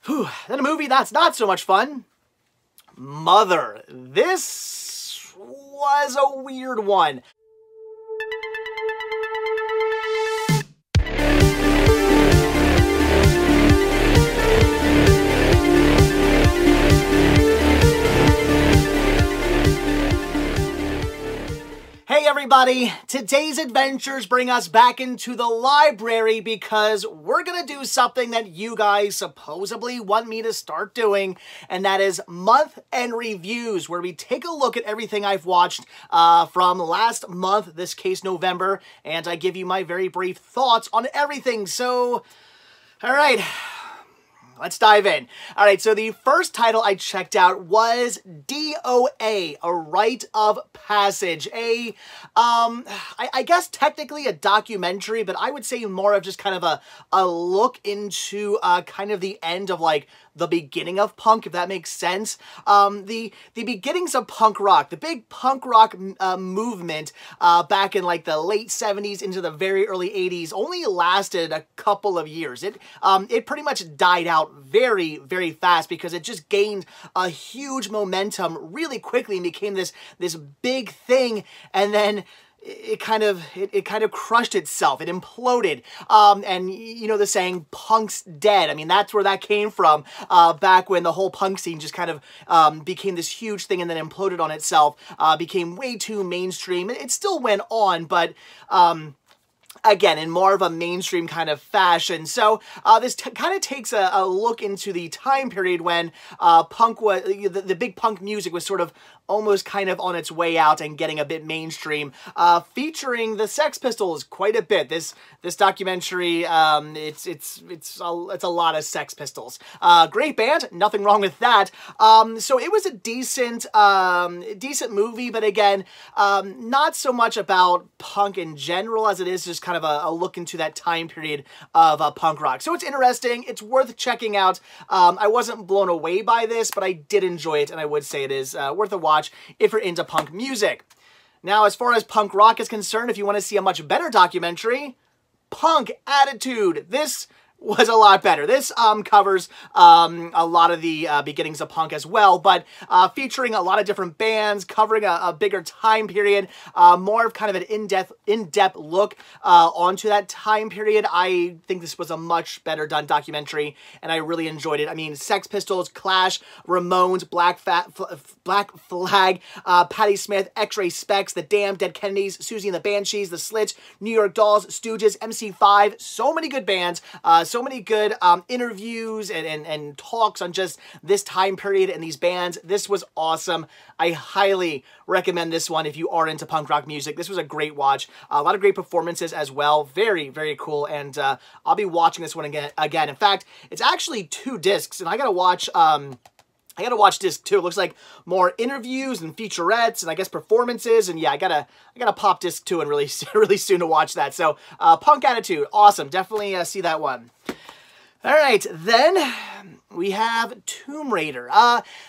Whew. Then a movie that's not so much fun. Mother. This was a weird one. Hey everybody, today's adventures bring us back into the library because we're gonna do something that you guys supposedly want me to start doing, and that is month end reviews, where we take a look at everything I've watched from last month, this case November, and I give you my very brief thoughts on everything. So, all right. Let's dive in. All right, so the first title I checked out was DOA, A Rite of Passage. I guess technically a documentary, but I would say more of just kind of a look into kind of the end of like the beginning of punk, if that makes sense. The beginnings of punk rock, the big punk rock movement back in like the late 70s into the very early 80s only lasted a couple of years. It pretty much died out very, very fast because it just gained a huge momentum really quickly and became this big thing, and then it kind of crushed itself. It imploded. And you know the saying, punk's dead. I mean, that's where that came from, back when the whole punk scene just kind of became this huge thing and then imploded on itself, became way too mainstream. It still went on, but again, in more of a mainstream kind of fashion. So this kind of takes a look into the time period when punk was, the big punk music was sort of almost kind of on its way out and getting a bit mainstream, featuring the Sex Pistols quite a bit. This documentary, it's a lot of Sex Pistols. Great band, nothing wrong with that. So it was a decent movie, but again, not so much about punk in general as it is just kind of a look into that time period of punk rock. So it's interesting. It's worth checking out. I wasn't blown away by this, but I did enjoy it, and I would say it is worth a watch if you're into punk music. Now, as far as punk rock is concerned, if you want to see a much better documentary, Punk Attitude. This was a lot better. This covers a lot of the beginnings of punk as well, but featuring a lot of different bands, covering a bigger time period, more of kind of an in-depth look onto that time period. I think this was a much better done documentary, and I really enjoyed it. I mean, Sex Pistols, Clash, Ramones, Black Flag, Patti Smith, X-Ray Specs, The Damned, Dead Kennedys, Susie and the Banshees, The Slits, New York Dolls, Stooges, MC5, so many good bands, so many good interviews and talks on just this time period and these bands. This was awesome. I highly recommend this one if you are into punk rock music. This was a great watch. A lot of great performances as well. Very, very cool. And I'll be watching this one again. In fact, it's actually 2 discs, and I gotta watch disc 2. It looks like more interviews and featurettes and I guess performances. And yeah, I gotta pop disc 2 and really soon to watch that. So Punk Attitude, awesome. Definitely see that one. All right, then we have Tomb Raider.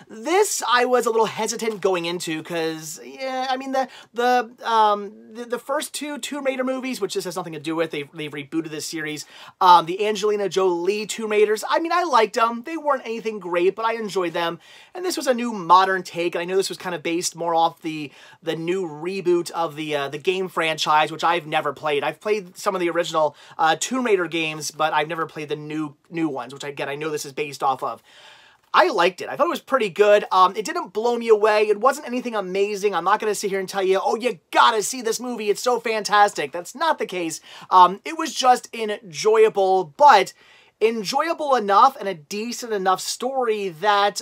This I was a little hesitant going into because, yeah, I mean, the first 2 Tomb Raider movies, which this has nothing to do with, they've rebooted this series. The Angelina Jolie Tomb Raiders, I mean, I liked them. They weren't anything great, but I enjoyed them. And this was a new modern take, and I know this was kind of based more off the new reboot of the game franchise, which I've never played. I've played some of the original Tomb Raider games, but I've never played the new ones, which again, I know this is based off of. I liked it. I thought it was pretty good. It didn't blow me away. It wasn't anything amazing. I'm not going to sit here and tell you, oh, you gotta see this movie. It's so fantastic. That's not the case. It was just enjoyable, but enjoyable enough and a decent enough story that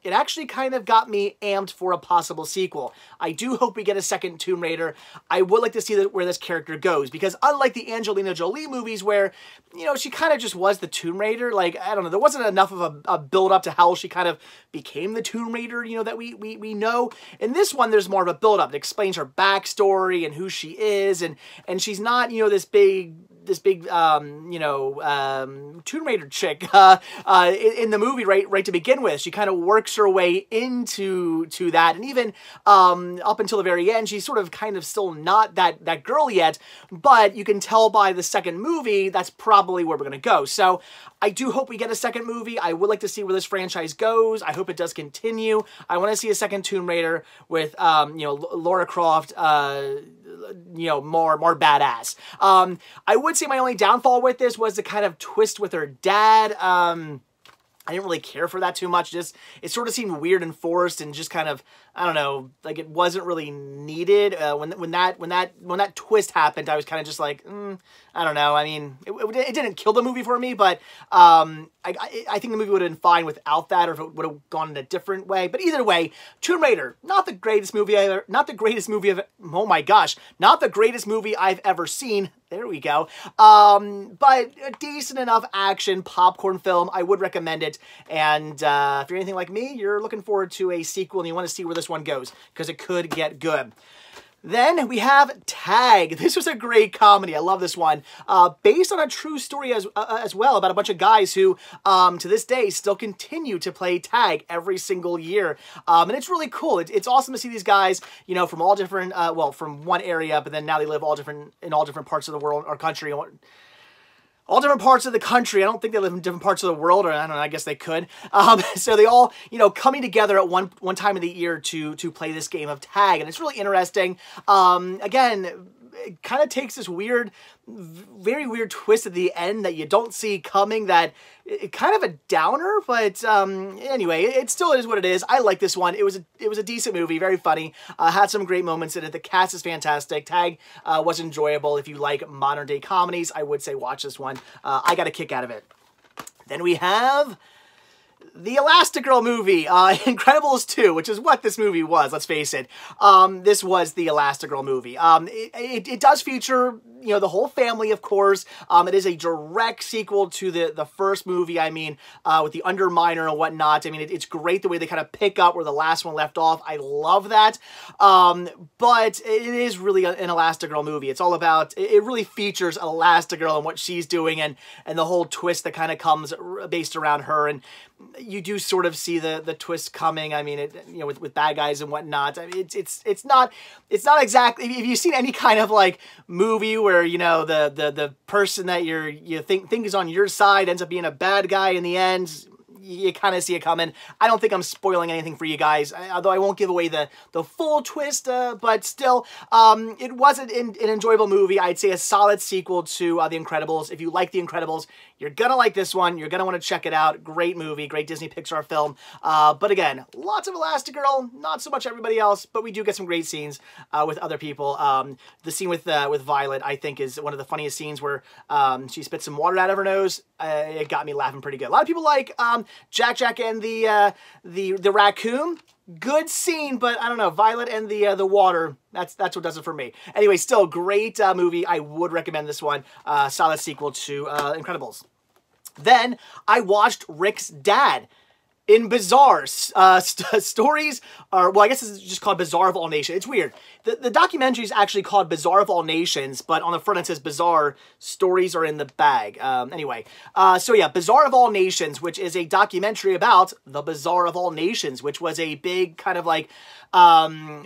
it actually kind of got me amped for a possible sequel. I do hope we get a second Tomb Raider. I would like to see where this character goes, because unlike the Angelina Jolie movies where, you know, she kind of just was the Tomb Raider, like, I don't know, there wasn't enough of a build-up to how she kind of became the Tomb Raider, you know, that we know. In this one, there's more of a build-up. It explains her backstory and who she is, and she's not, you know, this big you know, Tomb Raider chick in the movie right to begin with. She kind of works her way into that, and even up until the very end, she's sort of kind of still not that girl yet, but you can tell by the second movie that's probably where we're gonna go. So I do hope we get a second movie. I would like to see where this franchise goes. I hope it does continue. I want to see a second Tomb Raider with you know, Lara Croft, you know, more badass. I would say my only downfall with this was the kind of twist with her dad. I didn't really care for that too much. Just, it sort of seemed weird and forced, and just kind of, I don't know, like it wasn't really needed. When that twist happened, I was kind of just like, I don't know. I mean, it didn't kill the movie for me, but I think the movie would have been fine without that, or if it would have gone in a different way. But either way, Tomb Raider, not the greatest movie not the greatest movie of, oh my gosh, not the greatest movie I've ever seen. There we go. But a decent enough action popcorn film. I would recommend it. And if you're anything like me, you're looking forward to a sequel and you want to see where this one goes, because it could get good. Then we have Tag. This was a great comedy. I love this one. Based on a true story as well, about a bunch of guys who, to this day, still continue to play tag every single year. And it's really cool. It's awesome to see these guys, you know, from all different, well, from one area, but then now they live in all different parts of the world or country. All different parts of the country. I don't think they live in different parts of the world, or I don't know, I guess they could. So they all, you know, coming together at one time of the year to play this game of tag, and it's really interesting. Again, it kind of takes this weird, very weird twist at the end that you don't see coming, that it kind of a downer, but anyway, it still is what it is. I like this one. It was a decent movie, very funny, had some great moments in it. The cast is fantastic. Tag was enjoyable. If you like modern day comedies, I would say watch this one. I got a kick out of it. Then we have the Elastigirl movie, Incredibles 2, which is what this movie was, let's face it. This was the Elastigirl movie. It does feature, you know, the whole family, of course. It is a direct sequel to the first movie, I mean, with the Underminer and whatnot. I mean, it's great the way they kind of pick up where the last one left off. I love that. But it is really an Elastigirl movie. It's all about, it really features Elastigirl and what she's doing, and the whole twist that kind of comes based around her. And you do sort of see the twist coming. I mean, you know, with bad guys and whatnot. I mean, it's not exactly. If you've seen any kind of like movie where, you know, the person that you think is on your side ends up being a bad guy in the end, you kind of see it coming. I don't think I'm spoiling anything for you guys, although I won't give away the full twist, but still, it was an enjoyable movie. I'd say a solid sequel to The Incredibles. If you like The Incredibles, you're gonna like this one. You're gonna want to check it out. Great movie, great Disney Pixar film. But again, lots of Elastigirl, not so much everybody else, but we do get some great scenes with other people. The scene with Violet, I think, is one of the funniest scenes where she spits some water out of her nose. It got me laughing pretty good. A lot of people like Jack and the raccoon. Good scene, but I don't know, Violet and the water, that's what does it for me. Anyway, still great movie. I would recommend this one. Solid sequel to Incredibles. Then I watched Rick's Dad in Bazaars Stories, or, well, I guess it's just called Bazaar of All Nations. It's weird. The documentary is actually called Bazaar of All Nations, but on the front it says Bazaar Stories are in the bag. Anyway, so yeah, Bazaar of All Nations, which is a documentary about the Bazaar of All Nations, which was a big kind of like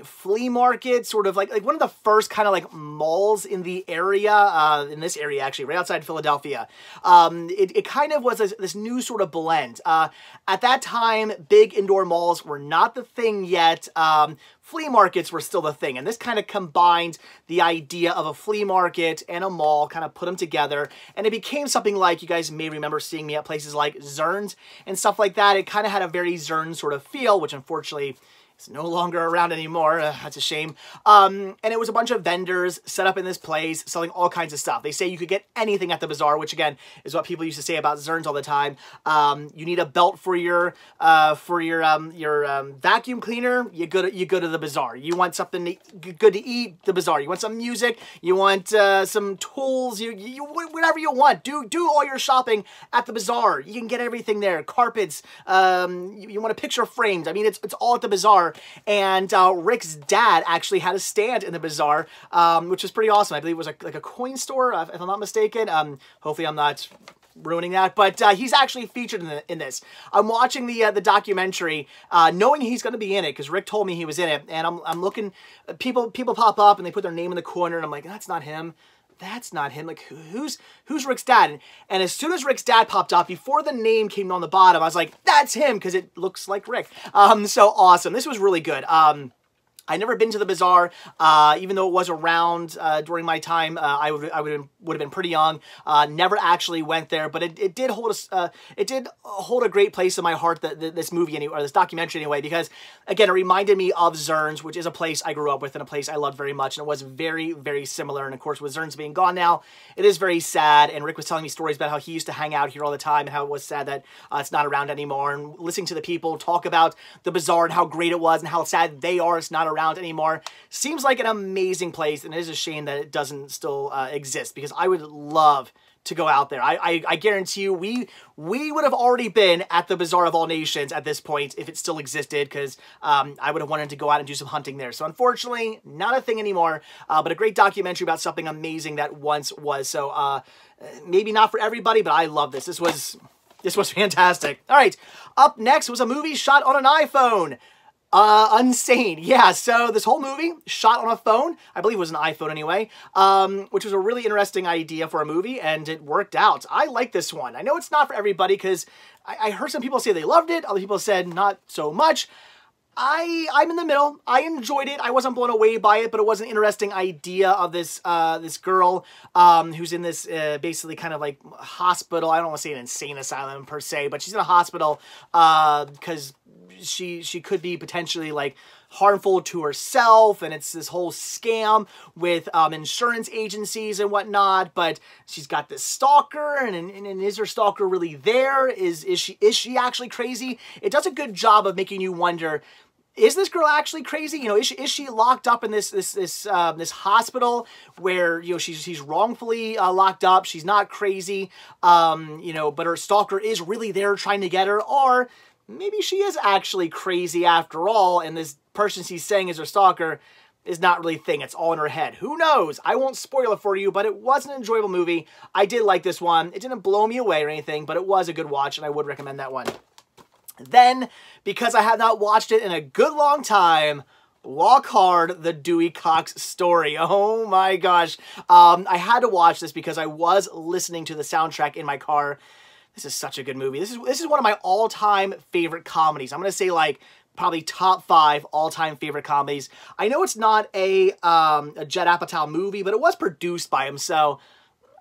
flea market, sort of like one of the first kind of like malls in the area, in this area actually, right outside Philadelphia. It kind of was this new sort of blend. At that time, big indoor malls were not the thing yet. Flea markets were still the thing, and this kind of combined the idea of a flea market and a mall, kind of put them together, and it became something like, you guys may remember seeing me at places like Zern's and stuff like that. It kind of had a very Zern sort of feel, which unfortunately it's no longer around anymore. That's a shame. And it was a bunch of vendors set up in this place selling all kinds of stuff. They say you could get anything at the bazaar, which again is what people used to say about Zern's all the time. You need a belt for your vacuum cleaner, you go to the bazaar. You want something good to eat, the bazaar. You want some music, you want some tools, you whatever you want. Do all your shopping at the bazaar. You can get everything there. Carpets. You want a picture framed. I mean, it's all at the bazaar. bazaar, and Rick's dad actually had a stand in the bazaar, which was pretty awesome. I believe it was like a coin store, if I'm not mistaken. Hopefully I'm not ruining that, but he's actually featured in this. I'm watching the documentary, knowing he's going to be in it, because Rick told me he was in it, and I'm looking, people pop up, and they put their name in the corner, and I'm like, that's not him. That's not him. Like, who's Rick's dad? And as soon as Rick's dad popped up, before the name came on the bottom, I was like, that's him, because it looks like Rick. So awesome. This was really good. I'd never been to the bazaar, even though it was around during my time. I would have been pretty young. Never actually went there, but it did hold a great place in my heart. This movie anyway, or this documentary anyway, because again, it reminded me of Zern's, which is a place I grew up with and a place I loved very much, and it was very, very similar. And of course, with Zern's being gone now, it is very sad. And Rick was telling me stories about how he used to hang out here all the time, and how it was sad that it's not around anymore. And listening to the people talk about the bazaar and how great it was and how sad they are it's not around anymore. Seems like an amazing place, and it is a shame that it doesn't still exist, because I would love to go out there. I guarantee you we would have already been at the Bazaar of All Nations at this point if it still existed, because I would have wanted to go out and do some hunting there. So unfortunately, not a thing anymore, but a great documentary about something amazing that once was. So maybe not for everybody, but I love this. This was fantastic. All right, up next was a movie shot on an iPhone. Unsane. Yeah, so this whole movie shot on a phone. I believe it was an iPhone anyway, which was a really interesting idea for a movie, and it worked out. I like this one. I know it's not for everybody, because I heard some people say they loved it. Other people said not so much. I'm in the middle. I enjoyed it. I wasn't blown away by it, but it was an interesting idea of this this girl who's in this basically kind of like hospital. I don't want to say an insane asylum per se, but she's in a hospital because she could be potentially like harmful to herself, and it's this whole scam with insurance agencies and whatnot. But she's got this stalker, and is her stalker really there? Is she actually crazy? It does a good job of making you wonder, is this girl actually crazy? You know, is she locked up in this hospital where, you know, she's wrongfully locked up? She's not crazy, you know, but her stalker is really there trying to get her, or maybe she is actually crazy after all, and this person she's saying is her stalker is not really a thing. It's all in her head. Who knows? I won't spoil it for you, but it was an enjoyable movie. I did like this one. It didn't blow me away or anything, but it was a good watch, and I would recommend that one. Then, because I have not watched it in a good long time, Walk Hard, the Dewey Cox story. Oh my gosh. I had to watch this because I was listening to the soundtrack in my car. This is such a good movie. This is one of my all-time favorite comedies. I'm going to say like probably top 5 all-time favorite comedies. I know it's not a Judd Apatow movie, but it was produced by him, so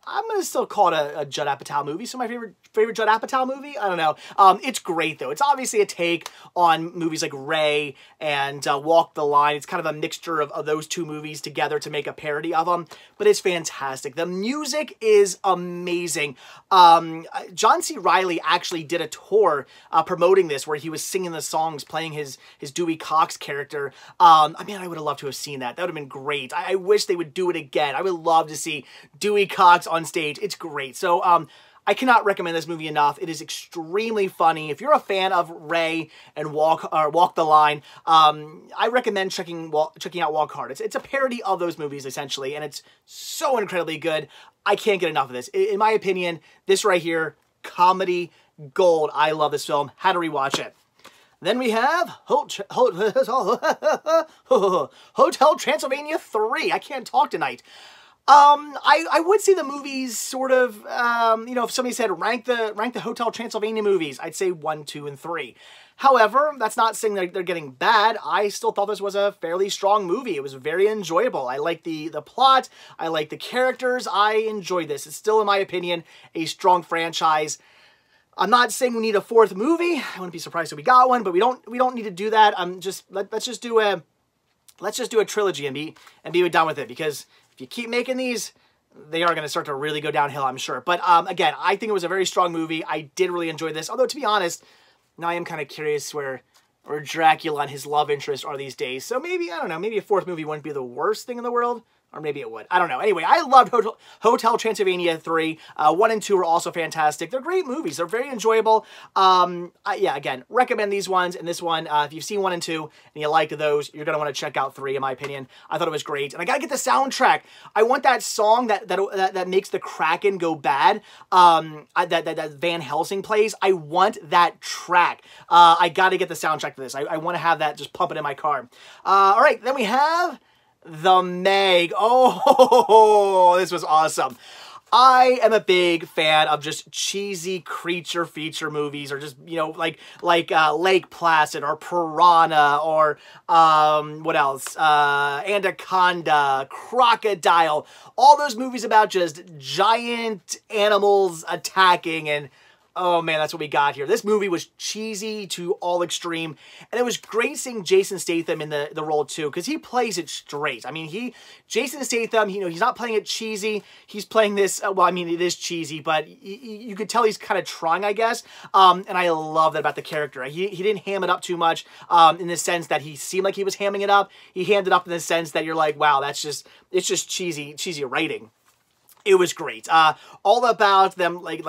I'm going to still call it a Judd Apatow movie. So my favorite Judd Apatow movie? I don't know. It's great, though. It's obviously a take on movies like Ray and Walk the Line. It's kind of a mixture of those two movies together to make a parody of them. But it's fantastic. The music is amazing. John C. Reilly actually did a tour promoting this where he was singing the songs, playing his Dewey Cox character. I mean, I would have loved to have seen that. That would have been great. I wish they would do it again. I would love to see Dewey Cox on stage. It's great. So, I cannot recommend this movie enough. It is extremely funny. If you're a fan of Ray and Walk the Line, I recommend checking out Walk Hard. It's a parody of those movies, essentially, and it's so incredibly good. I can't get enough of this. In my opinion, this right here, comedy gold. I love this film. Had to rewatch it. Then we have Hotel Transylvania 3. I can't talk tonight. I would say the movies sort of, you know, if somebody said rank the Hotel Transylvania movies, I'd say 1, 2, and 3. However, that's not saying they're getting bad. I still thought this was a fairly strong movie. It was very enjoyable. I like the plot. I like the characters. I enjoyed this. It's still, in my opinion, a strong franchise. I'm not saying we need a 4th movie. I wouldn't be surprised if we got one, but we don't need to do that. Let's just do a trilogy and be done with it, because if you keep making these, they are going to start to really go downhill, I'm sure. But again, I think it was a very strong movie. I did really enjoy this. Although, to be honest, now I am kind of curious where Dracula and his love interest are these days. So maybe, I don't know, maybe a 4th movie wouldn't be the worst thing in the world. Or maybe it would. I don't know. Anyway, I loved Hotel Transylvania 3. 1 and 2 are also fantastic. They're great movies. They're very enjoyable. Yeah, again, recommend these ones. And this one, if you've seen 1 and 2 and you like those, you're going to want to check out 3, in my opinion. I thought it was great. And I got to get the soundtrack. I want that song that makes the Kraken go bad, that Van Helsing plays. I want that track. I got to get the soundtrack to this. I want to have that just pumping in my car. All right, then we have The Meg. Oh, this was awesome. I am a big fan of just cheesy creature feature movies, or just, you know, like Lake Placid or Piranha, or what else? Anaconda, Crocodile. All those movies about just giant animals attacking, and oh man, that's what we got here. This movie was cheesy to all extreme, and it was great seeing Jason Statham in the role too, because he plays it straight. I mean, Jason Statham, you know, he's not playing it cheesy. He's playing this, well, I mean, it is cheesy, but you could tell he's kind of trying, I guess, and I love that about the character. He didn't ham it up too much, in the sense that he seemed like he was hamming it up. He hammed it up in the sense that you're like, wow, it's just cheesy writing. It was great. All about them, like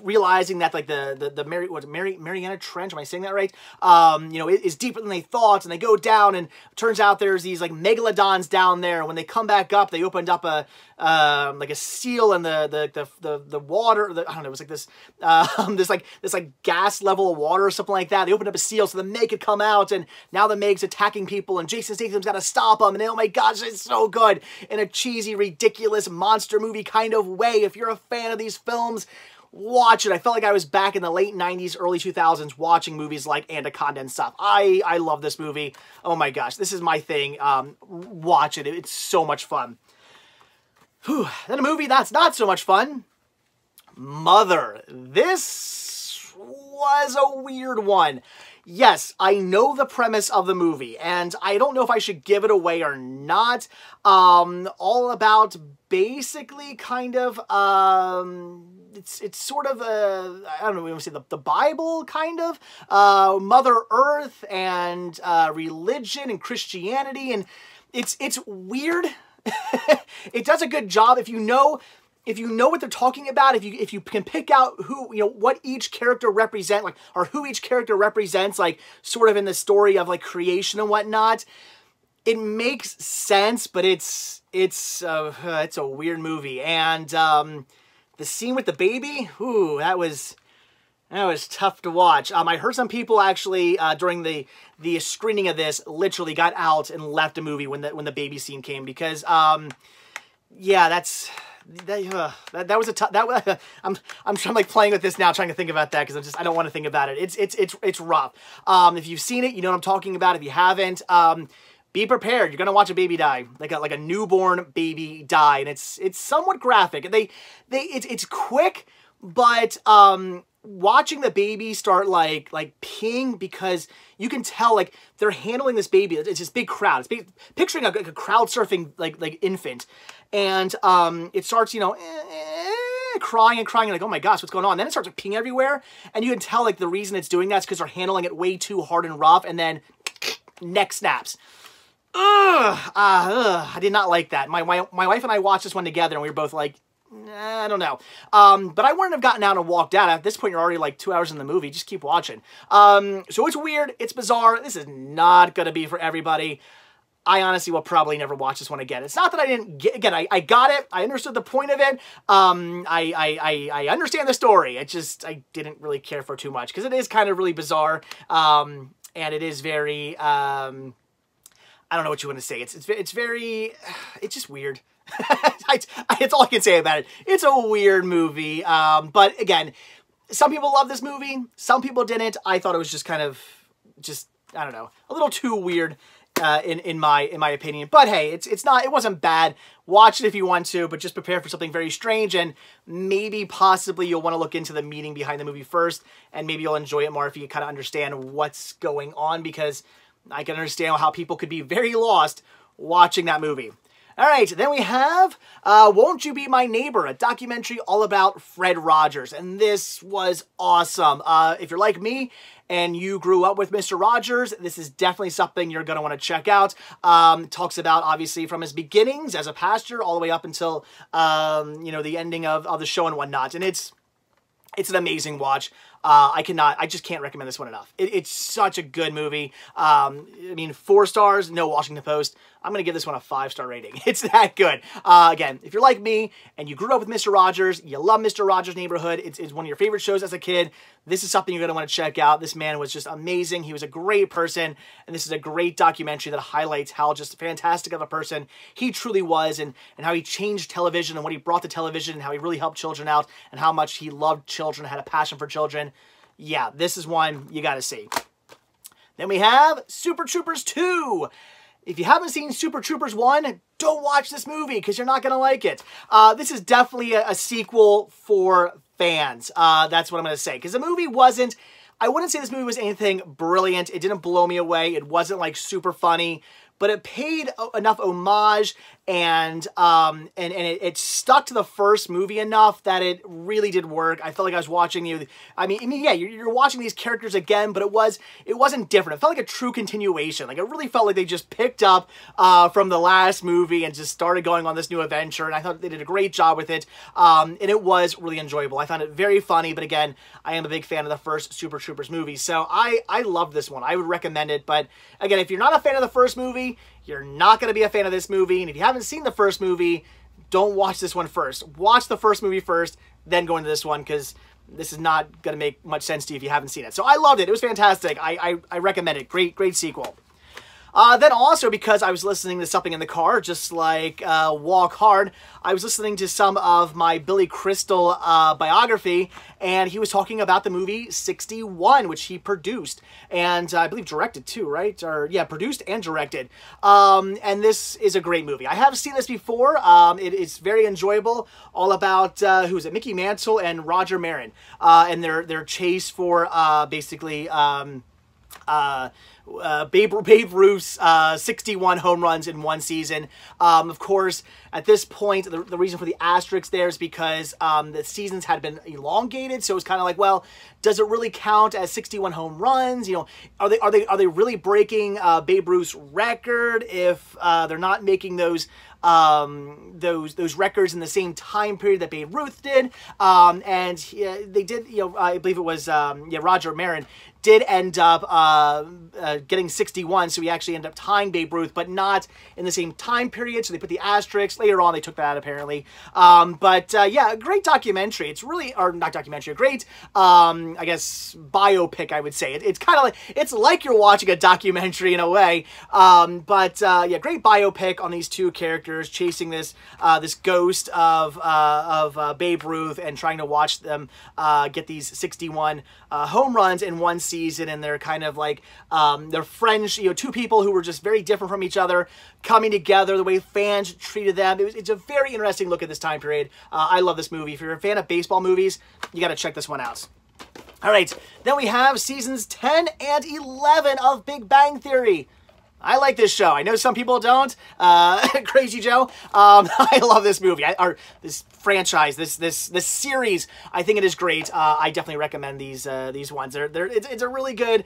realizing that, like, the Mariana Trench, am I saying that right? You know, is deeper than they thought, and they go down, and it turns out there's these, like, megalodons down there. When they come back up, they opened up like a seal in the water. I don't know. It was like this like gas level of water or something like that. They opened up a seal so the Meg could come out, and now the Meg's attacking people, and Jason Statham's got to stop them. And oh my gosh, it's so good in a cheesy, ridiculous monster movie kind of way. If you're a fan of these films, watch it. I felt like I was back in the late 90s, early 2000s watching movies like Anaconda and stuff. I love this movie. Oh my gosh, this is my thing. Watch it. It's so much fun. Whew. Then a movie that's not so much fun. Mother. This was a weird one. Yes, I know the premise of the movie, and I don't know if I should give it away or not. All about basically kind of, it's sort of a, I don't know, we want to say the Bible, kind of, Mother Earth, and religion and Christianity, and it's weird. It does a good job if you know what they're talking about, if you can pick out who, you know, what each character represent, like, or who each character represents, like, sort of in the story of, like, creation and whatnot, it makes sense. But it's a weird movie, and the scene with the baby, ooh, that was tough to watch. I heard some people actually during the screening of this literally got out and left the movie when the baby scene came, because yeah, that was a tough. I'm like playing with this now, trying to think about that, because I don't want to think about it. It's rough. If you've seen it, you know what I'm talking about. If you haven't, be prepared. You're gonna watch a baby die, like a newborn baby die, and it's somewhat graphic. It's quick, but watching the baby start like peeing, because you can tell, like, they're handling this baby. It's this big crowd. It's picturing a crowd surfing like infant, and it starts, you know, crying and crying, like, oh my gosh, what's going on? Then it starts peeing everywhere, and you can tell, like, the reason it's doing that is because they're handling it way too hard and rough, and then neck snaps. I did not like that. My wife and I watched this one together, and we were both like, I don't know. But I wouldn't have gotten out and walked out. At this point, you're already like 2 hours in the movie. Just keep watching. So it's weird. It's bizarre. This is not going to be for everybody. I honestly will probably never watch this one again. It's not that I didn't get, again, I got it. I understood the point of it. I understand the story. I didn't really care for it too much, because it is kind of really bizarre. And it is very, I don't know what you want to say. It's very, it's just weird. It's all I can say about it. It's a weird movie. But again, some people love this movie. Some people didn't. I thought it was just kind of, I don't know, a little too weird, in my opinion. But hey, it wasn't bad. Watch it if you want to, but just prepare for something very strange, and maybe possibly you'll want to look into the meaning behind the movie first, and maybe you'll enjoy it more if you kind of understand what's going on, because I can understand how people could be very lost watching that movie. All right, then we have Won't You Be My Neighbor, a documentary all about Fred Rogers, and this was awesome. If you're like me and you grew up with Mr. Rogers, this is definitely something you're going to want to check out. Talks about, obviously, from his beginnings as a pastor all the way up until, you know, the ending of the show and whatnot, and it's an amazing watch. I just can't recommend this one enough. It's such a good movie. I mean, 4 stars, no Washington Post. I'm going to give this one a 5-star rating. It's that good. Again, if you're like me and you grew up with Mr. Rogers, you love Mr. Rogers' Neighborhood, it's one of your favorite shows as a kid, this is something you're going to want to check out. This man was just amazing. He was a great person, and this is a great documentary that highlights how just fantastic of a person he truly was, and how he changed television and what he brought to television and how he really helped children out and how much he loved children, had a passion for children. Yeah, this is one you got to see. Then we have Super Troopers 2. If you haven't seen Super Troopers 1, don't watch this movie because you're not going to like it. This is definitely a sequel for fans. That's what I'm going to say. Because the movie wasn't, I wouldn't say this movie was anything brilliant. It didn't blow me away. It wasn't like super funny. But it paid enough homage and it stuck to the first movie enough that it really did work. I felt like I was watching I mean, yeah, you're watching these characters again, but it wasn't different. It felt like a true continuation. Like, it really felt like they just picked up from the last movie and just started going on this new adventure. And I thought they did a great job with it. And it was really enjoyable. I found it very funny, but again, I am a big fan of the first Super Troopers movie. So I love this one. I would recommend it. But again, if you're not a fan of the first movie, you're not going to be a fan of this movie. And if you haven't seen the first movie, don't watch this one first. Watch the first movie first, then go into this one, because this is not going to make much sense to you if you haven't seen it. So I loved it. It was fantastic. I recommend it. Great sequel. Then also, because I was listening to something in the car, just like Walk Hard, I was listening to some of my Billy Crystal biography, and he was talking about the movie 61, which he produced, and I believe directed too, right? Or yeah, produced and directed. And this is a great movie. I have seen this before. It is very enjoyable. All about, who is it? Mickey Mantle and Roger Marin, and their chase for basically... Babe Ruth's 61 home runs in one season. Of course, at this point, the reason for the asterisk there is because the seasons had been elongated, so it's kind of like, well, does it really count as 61 home runs? You know, are they really breaking Babe Ruth's record if they're not making those records in the same time period that Babe Ruth did? And they did, you know, I believe it was Roger Marin did end up getting 61, so he actually ended up tying Babe Ruth, but not in the same time period, so they put the asterisk. Later on, they took that out, apparently. Yeah, a great documentary. It's really, or not documentary, a great, I guess, biopic, I would say. It's kind of like, it's like you're watching a documentary in a way, yeah, great biopic on these two characters chasing this ghost of Babe Ruth and trying to watch them get these 61 home runs in one season, and they're kind of like they're friends, you know, two people who were just very different from each other coming together, the way fans treated them. It's a very interesting look at this time period. I love this movie. If you're a fan of baseball movies, you got to check this one out. All right, then we have seasons 10 and 11 of Big Bang Theory. I like this show. I know some people don't. Crazy Joe. I love this movie. Or this franchise, this series. I think it is great. I definitely recommend these ones. It's a really good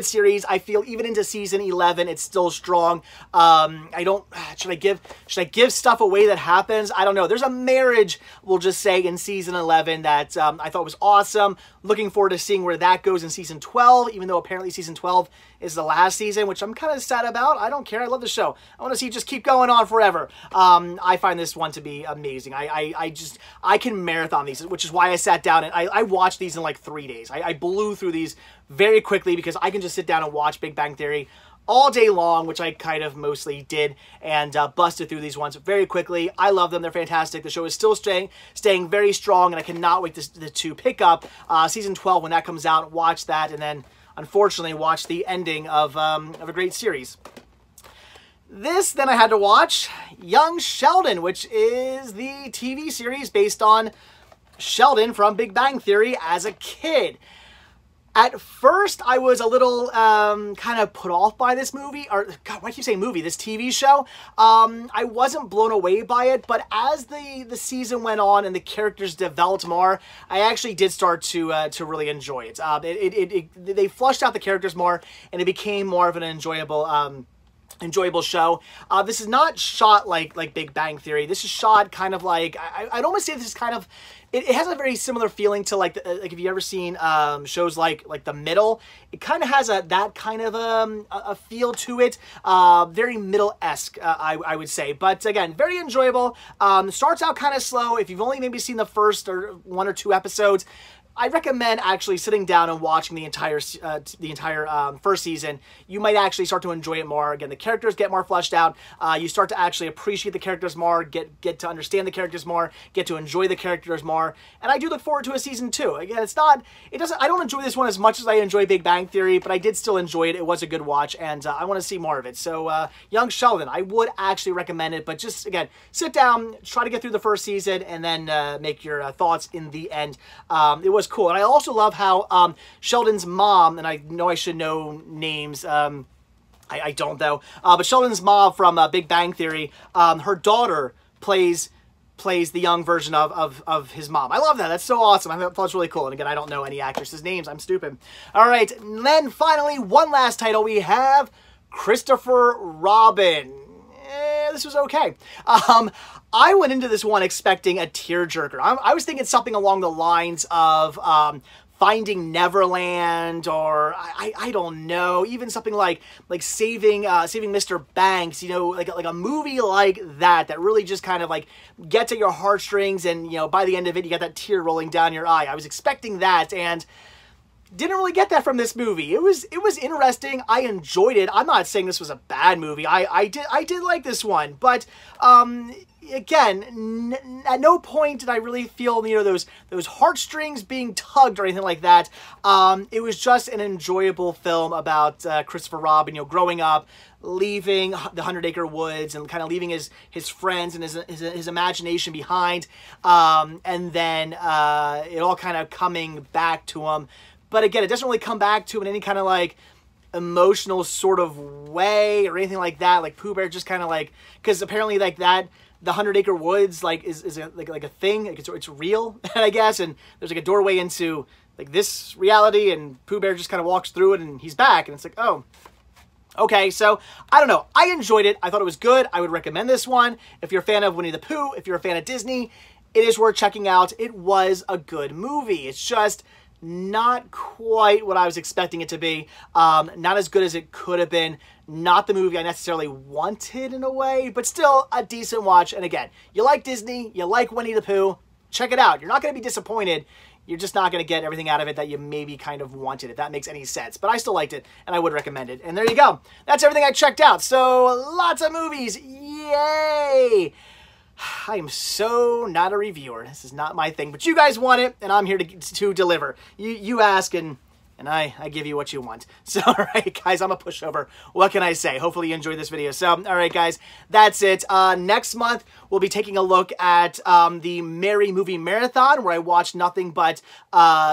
series. I feel even into season 11, it's still strong. Should I give stuff away that happens? I don't know. There's a marriage, we'll just say, in season 11 that I thought was awesome. Looking forward to seeing where that goes in season 12, even though apparently season 12 is the last season, which I'm kind of sad about. I don't care. I love the show. I want to see it just keep going on forever. I find this one to be amazing. I can marathon these, which is why I sat down and I watched these in like 3 days. I blew through these very quickly because I can just sit down and watch Big Bang Theory all day long, which I kind of mostly did, and busted through these ones very quickly. I love them. They're fantastic. The show is still staying very strong, and I cannot wait to pick up season 12 when that comes out, watch that, and then unfortunately watch the ending of a great series. Then I had to watch Young Sheldon, which is the TV series based on Sheldon from Big Bang Theory as a kid. At first, I was a little kind of put off by this movie, or God, why do you say movie? This TV show. I wasn't blown away by it, but as the season went on and the characters developed more, I actually did start to really enjoy it. They flushed out the characters more, and it became more of an enjoyable show. This is not shot like Big Bang Theory. This is shot kind of like, I'd almost say this is kind of, it has a very similar feeling to like if you ever seen shows like The Middle. It kind of has that kind of a feel to it. Very Middle-esque, I would say. But again, very enjoyable. Starts out kind of slow. If you've only maybe seen the first or 1 or 2 episodes, I recommend actually sitting down and watching the entire first season. You might actually start to enjoy it more. Again, the characters get more fleshed out. You start to actually appreciate the characters more, get to understand the characters more, get to enjoy the characters more. And I do look forward to a season 2. Again, I don't enjoy this one as much as I enjoy Big Bang Theory, but I did still enjoy it. It was a good watch, and I want to see more of it. So, Young Sheldon, I would actually recommend it, but just, again, sit down, try to get through the first season, and then make your thoughts in the end. It was cool. And I also love how Sheldon's mom, and I know I should know names, I don't though, but Sheldon's mom from Big Bang Theory, her daughter plays the young version of his mom. I love that. That's so awesome. I thought it was really cool. And again, I don't know any actresses' names. I'm stupid. All right. And then finally, one last title. We have Christopher Robin. This was okay. I went into this one expecting a tearjerker. I was thinking something along the lines of Finding Neverland, or I don't know, even something like Saving Mr. Banks. You know, like a movie like that really just kind of like gets at your heartstrings, and you know, by the end of it, you got that tear rolling down your eye. I was expecting that, and didn't really get that from this movie. It was interesting. I enjoyed it. I'm not saying this was a bad movie. I did like this one, but again, at no point did I really feel, you know, those heartstrings being tugged or anything like that. It was just an enjoyable film about Christopher Robin, you know, growing up, leaving the 100-acre woods and kind of leaving his friends and his imagination behind, and then it all kind of coming back to him. But again, it doesn't really come back to him in any kind of like emotional sort of way or anything like that. Like Pooh Bear just kind of like, because apparently like that, the 100-acre woods like is like a thing. Like it's real, I guess. And there's like a doorway into like this reality, and Pooh Bear just kind of walks through it, and he's back. And it's like, oh, okay. So I don't know. I enjoyed it. I thought it was good. I would recommend this one if you're a fan of Winnie the Pooh. If you're a fan of Disney, it is worth checking out. It was a good movie. It's just not quite what I was expecting it to be. Not as good as it could have been. Not the movie I necessarily wanted in a way, but still a decent watch. And again, you like Disney, you like Winnie the Pooh, check it out. You're not going to be disappointed. You're just not going to get everything out of it that you maybe kind of wanted, if that makes any sense. But I still liked it, and I would recommend it. And there you go. That's everything I checked out. So lots of movies. Yay! I am so not a reviewer. This is not my thing, but you guys want it, and I'm here to deliver. You ask, and I give you what you want. So, all right, guys, I'm a pushover. What can I say? Hopefully you enjoyed this video. So, all right, guys, that's it. Next month, we'll be taking a look at the Merry Movie Marathon, where I watch nothing but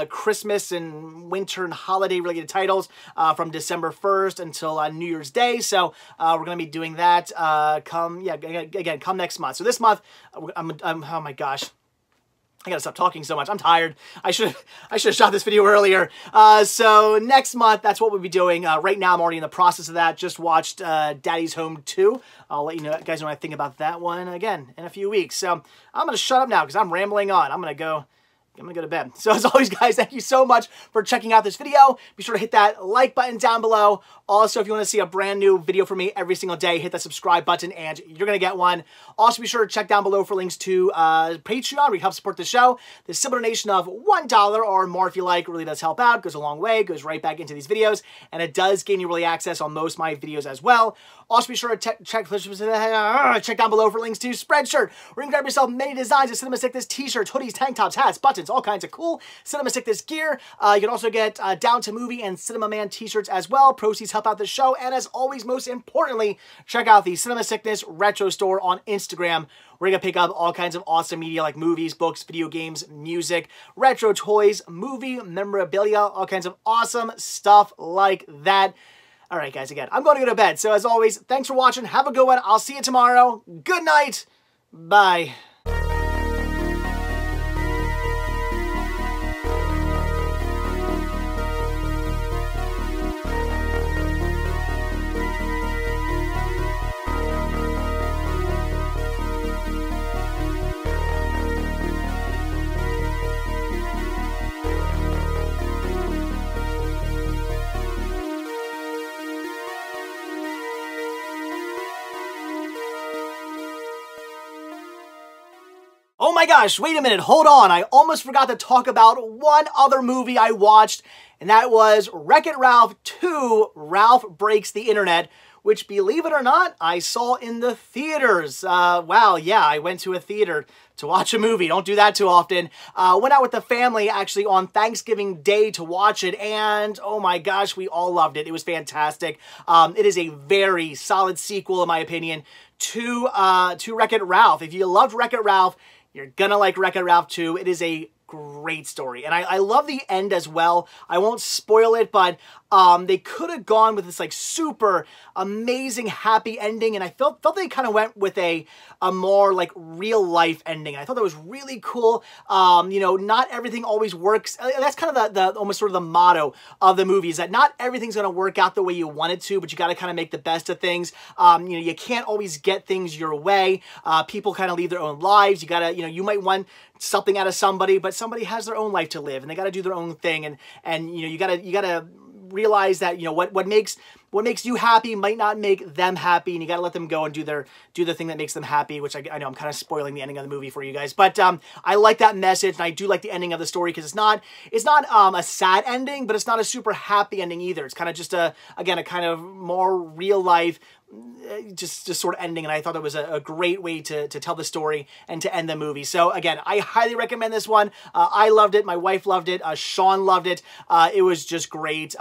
Christmas and winter and holiday-related titles from December 1st until New Year's Day. So, we're going to be doing that come next month. So, this month, oh my gosh. I gotta stop talking so much. I'm tired. I should have shot this video earlier. So next month, that's what we'll be doing. Right now, I'm already in the process of that. Just watched Daddy's Home 2. I'll let you guys know what I think about that one again in a few weeks. So I'm gonna shut up now because I'm rambling on. I'm gonna go to bed. So as always, guys, thank you so much for checking out this video. Be sure to hit that like button down below. Also, if you want to see a brand new video from me every single day, hit that subscribe button and you're going to get one. Also, be sure to check down below for links to Patreon, where you help support the show. The simple donation of $1 or more, if you like, really does help out. Goes a long way. Goes right back into these videos. And it does gain you early access on most of my videos as well. Also, be sure to check down below for links to Spreadshirt, where you can grab yourself many designs of Cinema Sickness t-shirts, hoodies, tank tops, hats, buttons, buttons, all kinds of cool Cinema Sickness gear. You can also get Down to Movie and Cinema Man t-shirts as well. Proceeds help out the show. And as always, most importantly, check out the Cinema Sickness Retro Store on Instagram. We're going to pick up all kinds of awesome media like movies, books, video games, music, retro toys, movie memorabilia, all kinds of awesome stuff like that. All right, guys, again, I'm going to go to bed. So as always, thanks for watching. Have a good one. I'll see you tomorrow. Good night. Bye. Oh my gosh, wait a minute, hold on. I almost forgot to talk about one other movie I watched, and that was Wreck-It Ralph 2, Ralph Breaks the Internet, which, believe it or not, I saw in the theaters. Wow, yeah, I went to a theater to watch a movie. Don't do that too often. Went out with the family, actually, on Thanksgiving Day to watch it, and oh my gosh, we all loved it. It was fantastic. It is a very solid sequel, in my opinion, to Wreck-It Ralph. If you loved Wreck-It Ralph, you're gonna like Wreck-It Ralph 2. It is a great story. And I love the end as well. I won't spoil it, but they could have gone with this like super amazing happy ending, and I felt they kind of went with a more like real life ending. I thought that was really cool. You know, not everything always works. That's kind of the almost sort of the motto of the movie, is that not everything's going to work out the way you want it to, but you got to kind of make the best of things. You know, you can't always get things your way. People kind of lead their own lives. You got to, you know, you might want something out of somebody, but somebody has their own life to live, and they got to do their own thing. And you know, you gotta realize that, you know, what makes you happy might not make them happy, and you got to let them go and do the thing that makes them happy, which I know I'm kind of spoiling the ending of the movie for you guys, but I like that message, and I do like the ending of the story, because it's not a sad ending, but it's not a super happy ending either. It's kind of just again a kind of more real life, just sort of ending, and I thought it was a great way to tell the story and to end the movie. So again, I highly recommend this one. I loved it. My wife loved it. Sean loved it. It was just great.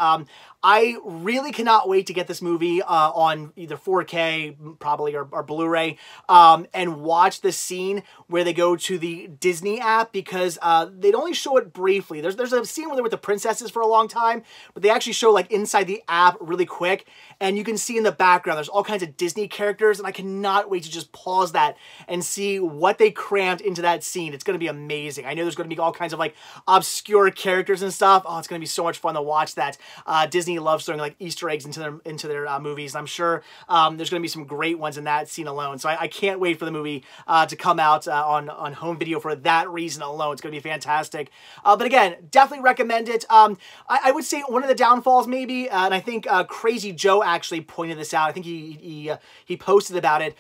I really cannot wait to get this movie on either 4K, probably, or Blu-ray, and watch the scene where they go to the Disney app, because they'd only show it briefly. There's a scene where they're with the princesses for a long time, but they actually show like inside the app really quick, and you can see in the background there's all kinds of Disney characters, and I cannot wait to just pause that and see what they crammed into that scene. It's going to be amazing. I know there's going to be all kinds of like obscure characters and stuff. Oh, it's going to be so much fun to watch that. Disney loves throwing like Easter eggs into their movies, and I'm sure there's going to be some great ones in that scene alone. So I can't wait for the movie to come out on home video for that reason alone. It's going to be fantastic. But again, definitely recommend it. I would say one of the downfalls maybe, and I think Crazy Joe actually pointed this out. I think he posted about it.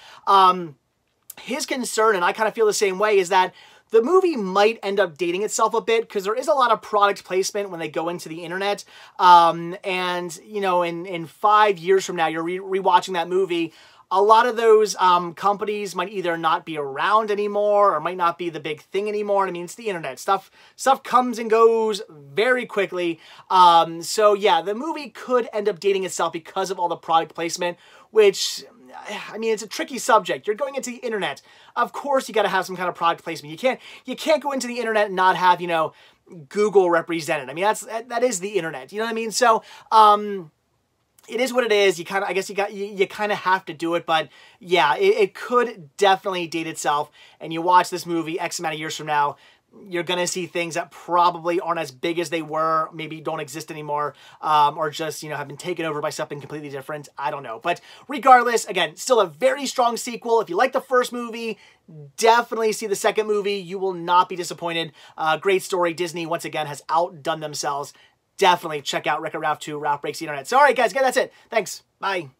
His concern, and I kind of feel the same way, is that the movie might end up dating itself a bit, because there is a lot of product placement when they go into the internet. And, you know, in 5 years from now, you're rewatching that movie, a lot of those companies might either not be around anymore, or might not be the big thing anymore. I mean, it's the internet. Stuff comes and goes very quickly. So yeah, the movie could end up dating itself because of all the product placement, which, I mean, it's a tricky subject. You're going into the internet. Of course, you got to have some kind of product placement. You can't go into the internet and not have, you know, Google represented. I mean, that is the internet. You know what I mean? So, it is what it is. I guess you kind of have to do it, but yeah, it could definitely date itself. And you watch this movie X amount of years from now, you're going to see things that probably aren't as big as they were, maybe don't exist anymore, or just, you know, have been taken over by something completely different. I don't know. But regardless, again, still a very strong sequel. If you like the first movie, definitely see the second movie. You will not be disappointed. Great story. Disney, once again, has outdone themselves. Definitely check out Wreck-It Ralph 2, Ralph Breaks the Internet. So, all right, guys, that's it. Thanks. Bye.